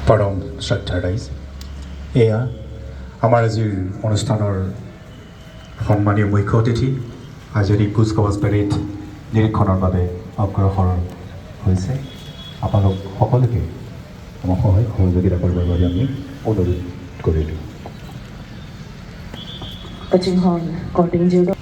পৰম শ্ৰদ্ধা ৰাইজ, এয়া আমাৰ আজিৰ অনুষ্ঠানৰ সন্মানীয় মুখ্য অতিথি আজিৰ এই কুচকাৱাজ পেৰেড নিৰীক্ষণৰ বাবে অগ্ৰসৰ হৈছে। আপোনালোক সকলোকে আমাক সহায় সহযোগিতা কৰিবৰ বাবে আমি অনুৰোধ কৰিলোঁ। Touching horn, courting judo.